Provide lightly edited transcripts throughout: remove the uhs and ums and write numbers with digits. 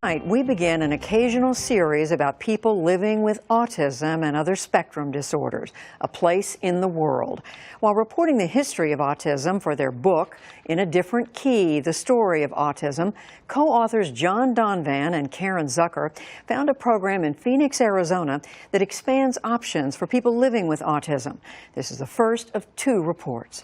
Tonight, we begin an occasional series about people living with autism and other spectrum disorders, a place in the world. While reporting the history of autism for their book, In a Different Key, The Story of Autism, co-authors John Donvan and Karen Zucker found a program in Phoenix, Arizona that expands options for people living with autism. This is the first of 2 reports.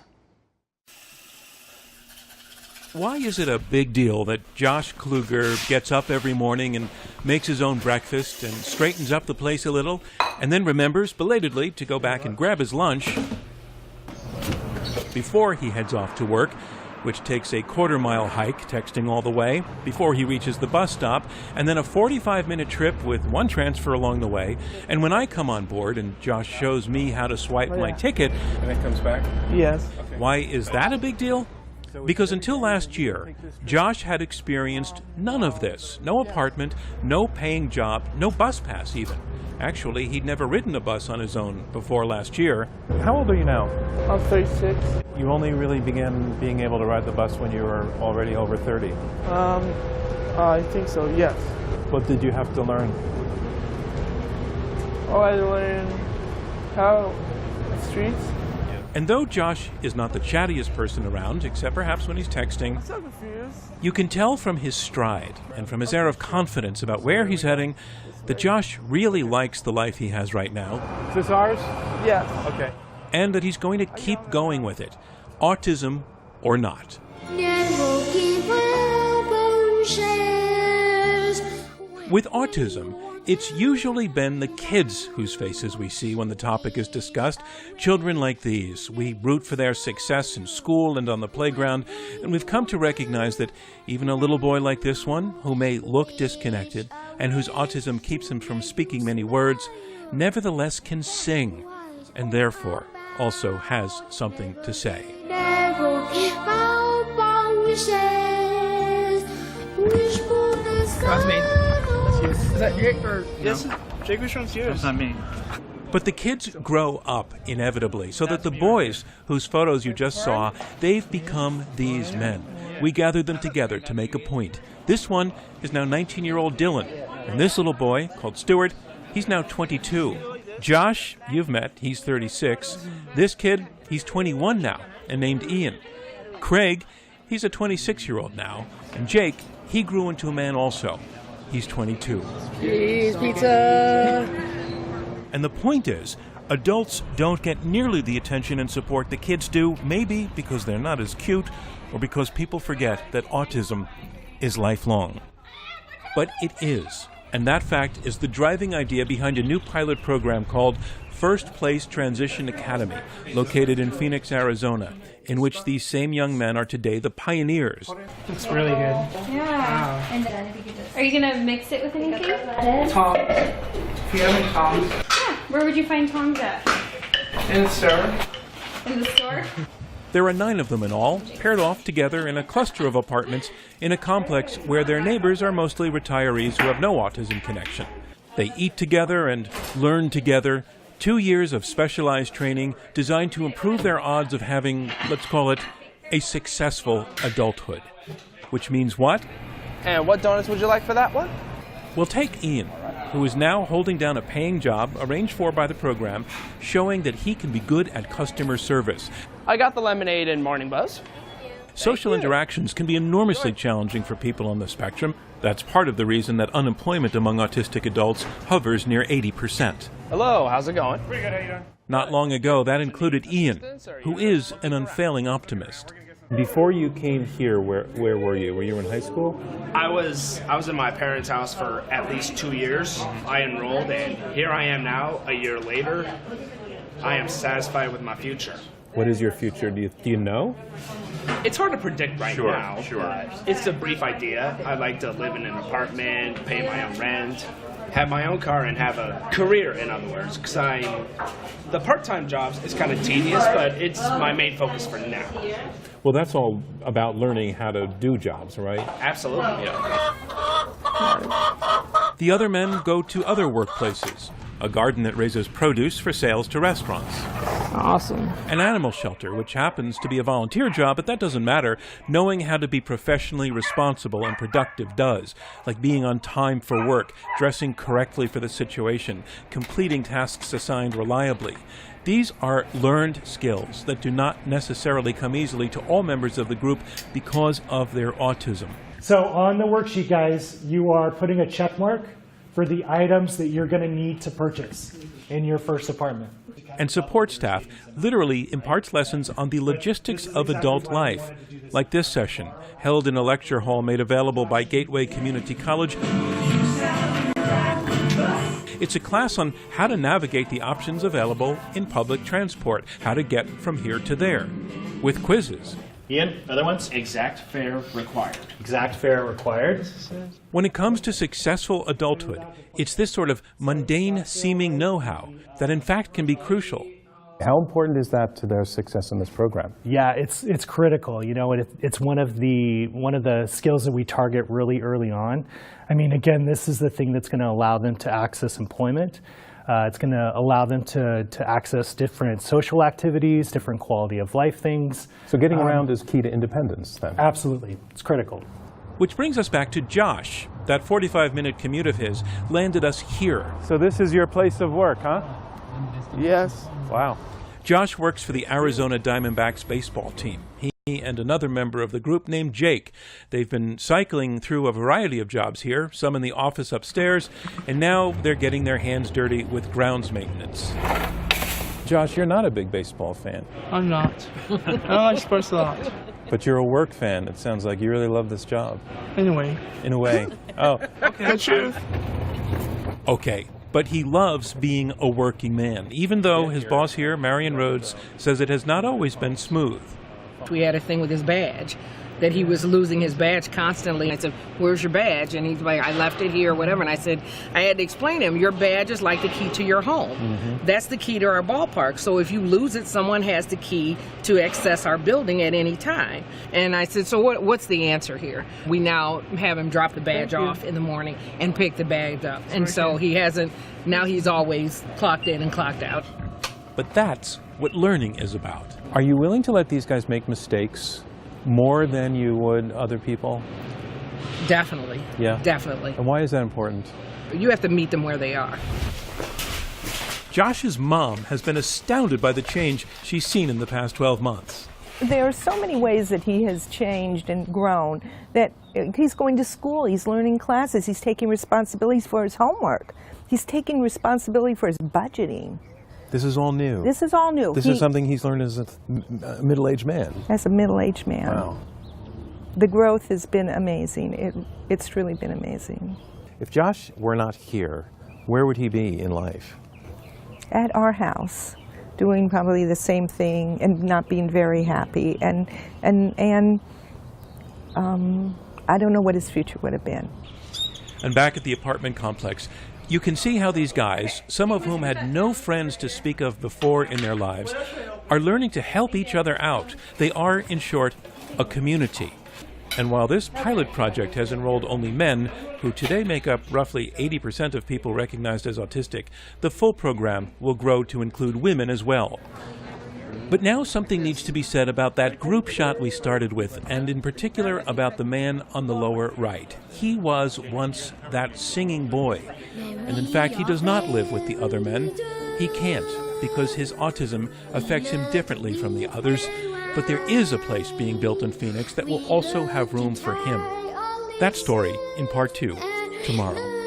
Why is it a big deal that Josh Kluger gets up every morning and makes his own breakfast and straightens up the place a little, and then remembers, belatedly, to go back and grab his lunch before he heads off to work, which takes a quarter-mile hike, texting all the way, before he reaches the bus stop, and then a 45-minute trip with 1 transfer along the way. And when I come on board and Josh shows me how to swipe my ticket... And it comes back? Yes. Okay. Why is that a big deal? Because until last year, Josh had experienced none of this. No apartment, no paying job, no bus pass even. Actually, he'd never ridden a bus on his own before last year. How old are you now? I'm 36. You only really began being able to ride the bus when you were already over 30. I think so, yes. What did you have to learn? Oh, I learned how streets. And though Josh is not the chattiest person around, except perhaps when he's texting, I'm so confused. you can tell from his stride and from his air of confidence about where he's heading that Josh really likes the life he has right now. Is this ours? Yes. Okay. And that he's going to keep going with it, autism or not. With autism, it's usually been the kids whose faces we see when the topic is discussed. Children like these. We root for their success in school and on the playground, and we've come to recognize that even a little boy like this one, who may look disconnected and whose autism keeps him from speaking many words, nevertheless can sing, and therefore also has something to say. That's me. Is that Jake or Yes, Jake was from yours. That's not me. But the kids grow up inevitably, so that the boys whose photos you just saw, they've become these men. We gathered them together to make a point. This one is now 19-year-old Dylan, and this little boy, called Stuart, he's now 22. Josh, you've met, he's 36. This kid, he's 21 now, and named Ian. Craig, he's a 26-year-old now, and Jake, he grew into a man also. He's 22. Cheese pizza! And the point is, adults don't get nearly the attention and support the kids do, maybe because they're not as cute or because people forget that autism is lifelong. But it is, and that fact is the driving idea behind a new pilot program called First Place Transition Academy, located in Phoenix, Arizona, in which these same young men are today the pioneers. It's really good. Yeah. And are you going to mix it with anything? Tongs. If you have any tongs. Yeah. Where would you find tongs at? In the store. In the store? There are 9 of them in all, paired off together in a cluster of apartments in a complex where their neighbors are mostly retirees who have no autism connection. They eat together and learn together. 2 years of specialized training designed to improve their odds of having, let's call it, a successful adulthood. Which means what? And what donuts would you like for that one? Well, take Ian, who is now holding down a paying job arranged for by the program, showing that he can be good at customer service. I got the lemonade and morning buzz. Social interactions can be enormously challenging for people on the spectrum. That's part of the reason that unemployment among autistic adults hovers near 80%. Hello, how's it going? Pretty good, how you doing? Not long ago, that included Ian, who is an unfailing optimist. Before you came here, where were you? Were you in high school? I was in my parents' house for at least 2 years. I enrolled, and here I am now, a year later. I am satisfied with my future. What is your future? Do you know? It's hard to predict right now, Sure. but it's a brief idea. I'd like to live in an apartment, pay my own rent, have my own car, and have a career, in other words, because the part-time jobs is kind of tedious, but it's my main focus for now. Well, that's all about learning how to do jobs, right? Absolutely, yeah. The other men go to other workplaces, a garden that raises produce for sales to restaurants. Awesome. An animal shelter, which happens to be a volunteer job, but that doesn't matter. Knowing how to be professionally responsible and productive does, like being on time for work, dressing correctly for the situation, completing tasks assigned reliably. These are learned skills that do not necessarily come easily to all members of the group because of their autism. So on the worksheet, guys, you are putting a check mark for the items that you're going to need to purchase in your first apartment. And support staff literally imparts lessons on the logistics of adult life, like this session, held in a lecture hall made available by Gateway Community College. It's a class on how to navigate the options available in public transport, how to get from here to there, with quizzes. Ian, other ones? Exact fare required. Exact fare required. When it comes to successful adulthood, it's this sort of mundane-seeming know-how that in fact can be crucial. How important is that to their success in this program? Yeah, it's critical. You know, it's one of the skills that we target really early on. I mean, again, this is the thing that's going to allow them to access employment. It's going to allow them to access different social activities, different quality of life things. So getting around is key to independence, then? Absolutely. It's critical. Which brings us back to Josh. That 45-minute commute of his landed us here. So this is your place of work, huh? Yes. Wow. Josh works for the Arizona Diamondbacks baseball team. He and another member of the group named Jake. They've been cycling through a variety of jobs here, some in the office upstairs, and now they're getting their hands dirty with grounds maintenance. Josh, you're not a big baseball fan. I'm not. I don't like sports a lot. But you're a work fan. It sounds like you really love this job. Anyway. In a way. Oh. The truth. Okay, but he loves being a working man, even though his boss here, Marion Rhodes, says it has not always been smooth. We had a thing with his badge, that he was losing his badge constantly. I said, where's your badge? And he's like, I left it here, whatever. And I said, I had to explain to him, your badge is like the key to your home. Mm-hmm. That's the key to our ballpark. So if you lose it, someone has the key to access our building at any time. And I said, so what's the answer here? We now have him drop the badge off in the morning and pick the badge up. And so he hasn't, now he's always clocked in and clocked out. But that's what learning is about. Are you willing to let these guys make mistakes more than you would other people? Definitely. Yeah. Definitely. And why is that important? You have to meet them where they are. Josh's mom has been astounded by the change she's seen in the past 12 months. There are so many ways that he has changed and grown, that he's going to school, he's learning classes, he's taking responsibilities for his homework, he's taking responsibility for his budgeting. This is all new. This is all new. This is something he's learned as a middle-aged man. As a middle-aged man. Wow. The growth has been amazing. It's truly been amazing. If Josh were not here, where would he be in life? At our house, doing probably the same thing and not being very happy. And I don't know what his future would have been. And back at the apartment complex, you can see how these guys, some of whom had no friends to speak of before in their lives, are learning to help each other out. They are, in short, a community. And while this pilot project has enrolled only men, who today make up roughly 80% of people recognized as autistic, the full program will grow to include women as well. But now something needs to be said about that group shot we started with, and in particular about the man on the lower right. He was once that singing boy. And in fact, he does not live with the other men. He can't, because his autism affects him differently from the others. But there is a place being built in Phoenix that will also have room for him. That story in part 2, tomorrow.